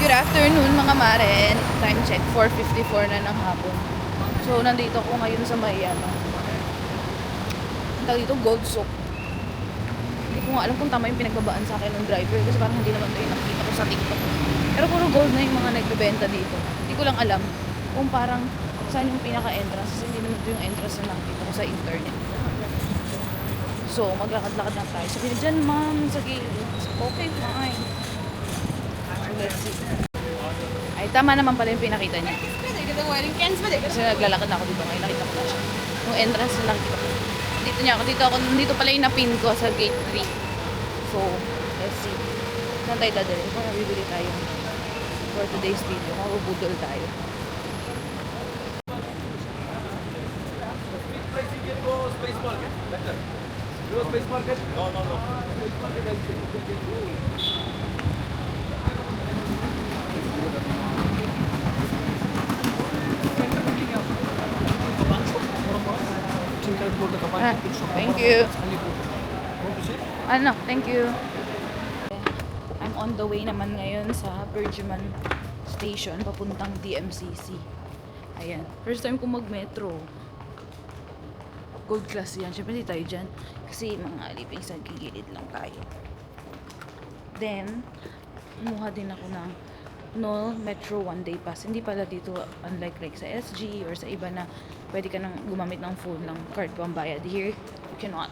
Good afternoon mga mare. Time check, 4:54 na ng hapon. So, nandito ako ngayon sa may dito, Gold Souk. Hindi ko nga alam kung tama yung pinagbabaan sa akin ng driver kasi parang hindi naman ito yung nakikita ko sa TikTok. Pero puro gold na yung mga nagbebenta dito. Hindi ko lang alam kung parang saan yung pinaka-entrance kasi hindi naman ito yung entrance na nakikita ko sa internet. So, maglakad-lakad lang tayo. Sabi na dyan, ma'am, sa gilid. Okay, fine. Let's see. Ay, tama naman pala yung pinakita niya. Kasi naglalakad na ako dito ngayon. Nakita ko na siya. Yung entrance na nakita ko. Dito pala yung napin ko sa gate 3. So, let's see. Saan tayo dadalhin? Kung nabibili tayo for today's video. Mabubudol tayo. Space market? No. Thank you. Ano, thank you. I'm on the way naman ngayon sa Bergman Station papuntang DMCC. Ayan. First time ko mag-metro. Gold class yan. Siyempre hindi tayo dyan. Kasi mga living sa gigilid lang tayo. Then, kumuha din ako ng Noel Metro One Day Pass. Hindi pala dito, unlike like sa SG or sa iba na pwede ka nang gumamit ng phone ng card pambayad. Here, you cannot.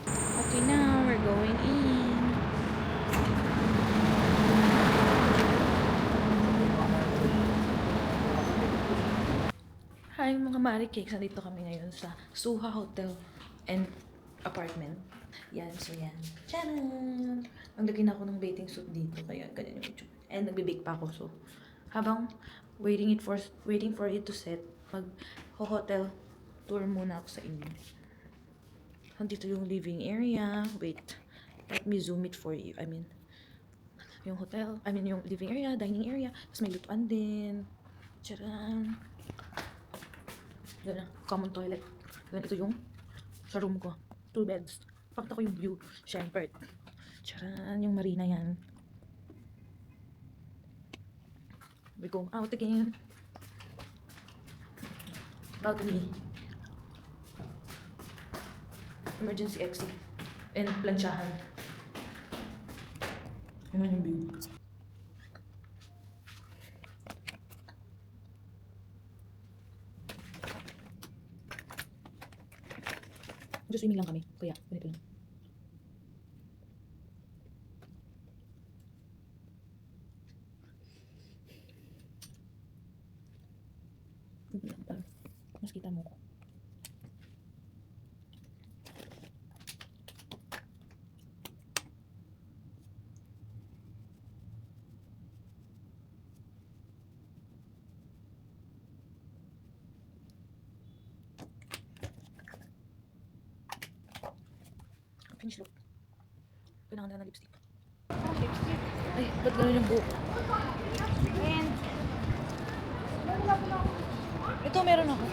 Okay na, we're going in. Hi mga Maricakes, nandito kami ngayon sa Suha Hotel and Apartment. Yan, so yan. Tcharam! Naglagay na ako ng bathing suit dito, kaya ganyan yung itsura. And nagbe-bake pa ako, so habang waiting for it to set, mag-hotel tour muna ako sa inyo. Nandito yung living area. Wait, let me zoom it for you. Yung hotel, yung living area, dining area, tapos may lutuan din. Tcharam! Yan na, common toilet. Yan, ito yung sa room ko. 2 beds. Pakita ko yung view. Shepherd. Charan, yung marina yan. We go out again. Balcony. Emergency exit. And plansyahan. Yan yung view. Just swimming lang kami. Kaya, ganito lang. Mas kita mo ko. Finish look. Kailangan na ng lipstick. Lipstick? Ay, ba't gano'n yung buhok? And ito meron ako.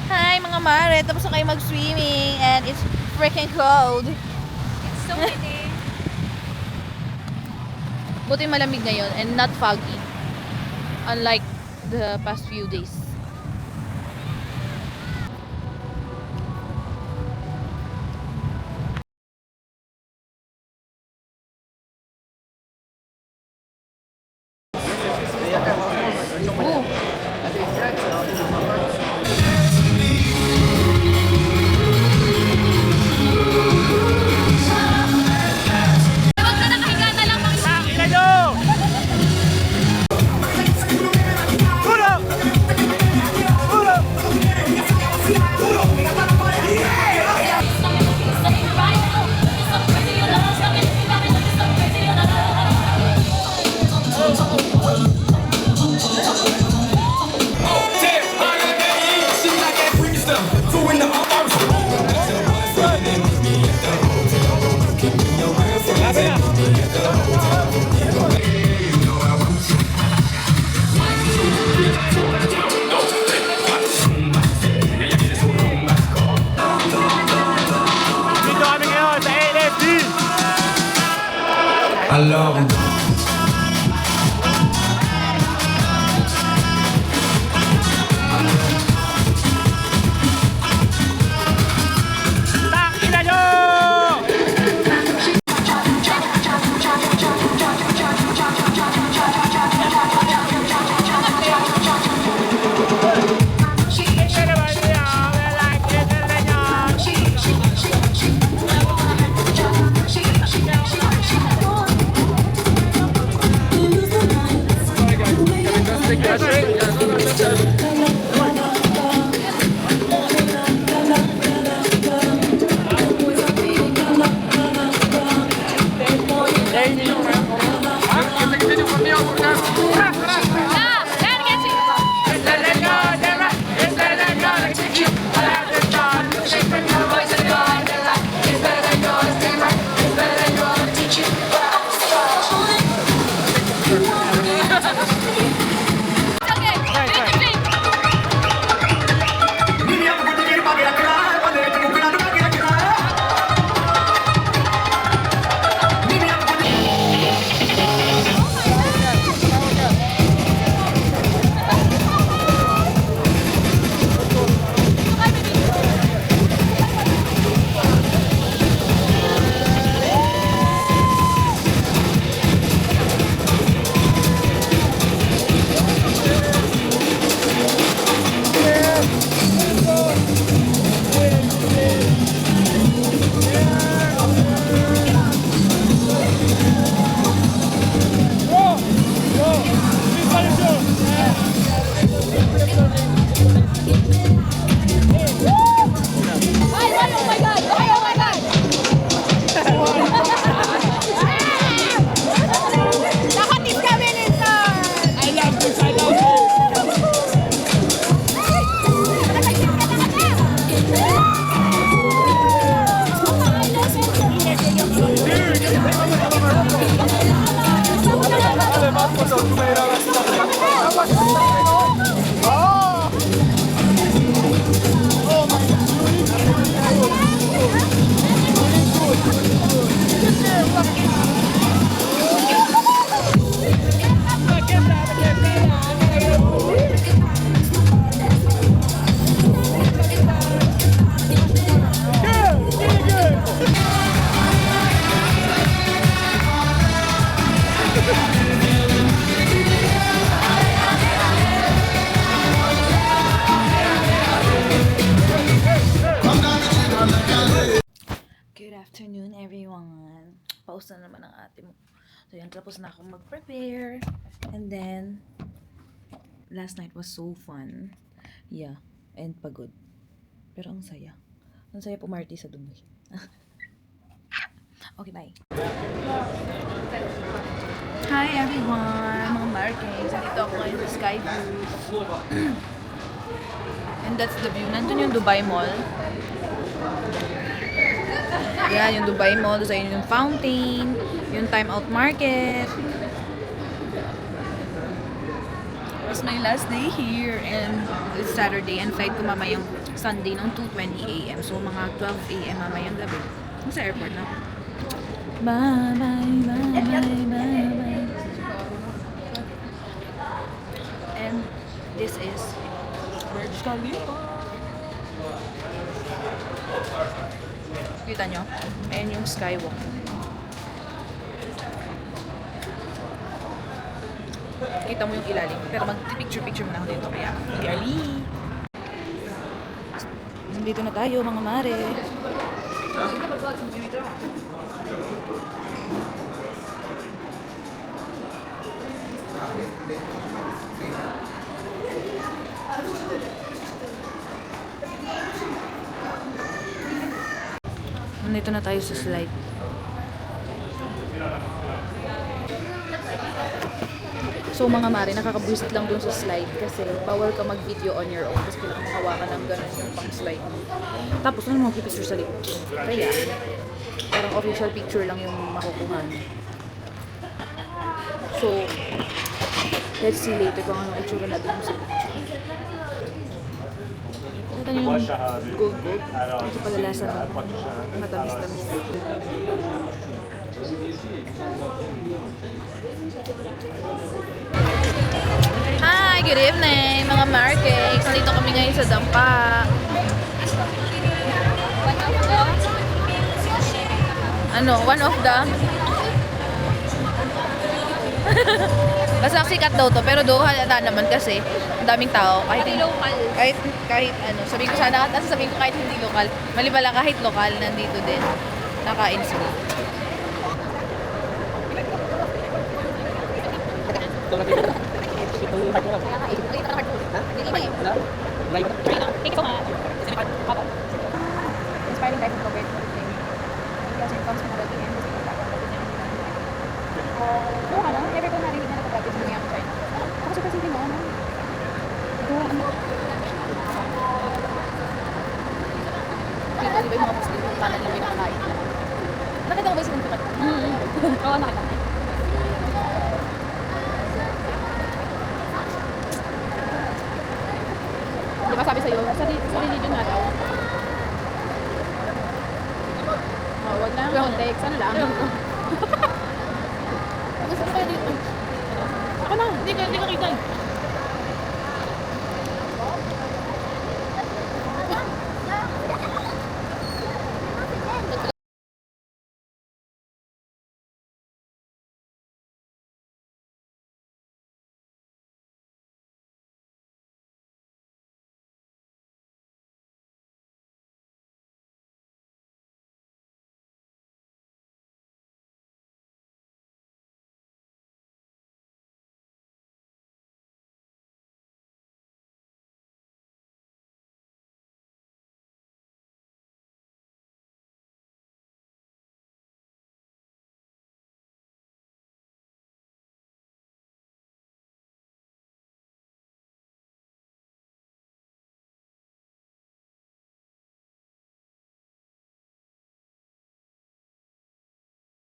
Hi mga mare, tapos na kayo mag-swimming and it's freaking cold. It's so pretty. Buti malamig ngayon and not foggy. Unlike the past few days. Alors. Good afternoon, everyone. Pause na naman ang ate mo. So, yan. Tapos na akong mag-prepare. And then, last night was so fun. Yeah. And pagod. Pero ang saya. Ang saya pumarty sa Dubai. Okay, bye. Hi, everyone. Mga Markings. Dito ako ngayon sa Sky View. And that's the view. Nandun yung Dubai Mall. Yan, yung Dubai Mall, sa yung fountain, yung Time Out Market. It's my last day here and it's Saturday and flight ko mamayang Sunday ng 2:20 a.m. So, mga 12 a.m. mamayang gabi. Sa airport na. Bye, bye, bye, bye, bye, bye. And this is Burj Khalifa. Kita nyo? Ayan yung skywalk. Kita mo yung ilalim. Pero mag-picture-picture muna ako dito. Kaya, Ali! Nandito na tayo, mga mare. Nandito na tayo sa slide. So mga mare, nakakabwisit lang dun sa slide kasi bawal ka mag-video on your own kasi kailangan makawakan ng ganun yung pang-slide mo. Tapos ano mag-picture sa likod. Kaya, parang official picture lang yung makukuha niyo. So, let's see later kung anong itsura natin sa picture. Nakita niyo yung gold. Ito pala lasa ng matamis-tamis. Hi! Good evening, mga Marcakes. Nandito kami ngayon sa Dampa. One of the... Basta sikat daw to, pero doon halata naman kasi ang daming tao. Kahit sabihin ko sana, tapos sabihin ko kahit hindi lokal. Mali pala, kahit lokal, nandito din. Nakain sila. Inspiring type of Robert. Because it comes from the end. Oo ka na, never ko narinig na nagpa-practice ng ako China. Ako super simple mo, ano? Dito, di ba yung mga Muslim yung kanan lang may nakakain? Nakita mo ba yung sinuntukan? Oo, nakita. Di ba sabi sa'yo, sa religion nga daw? Wag na. Context, ano lang? Gusto ko kaya dito. Ako na, hindi ka kita eh.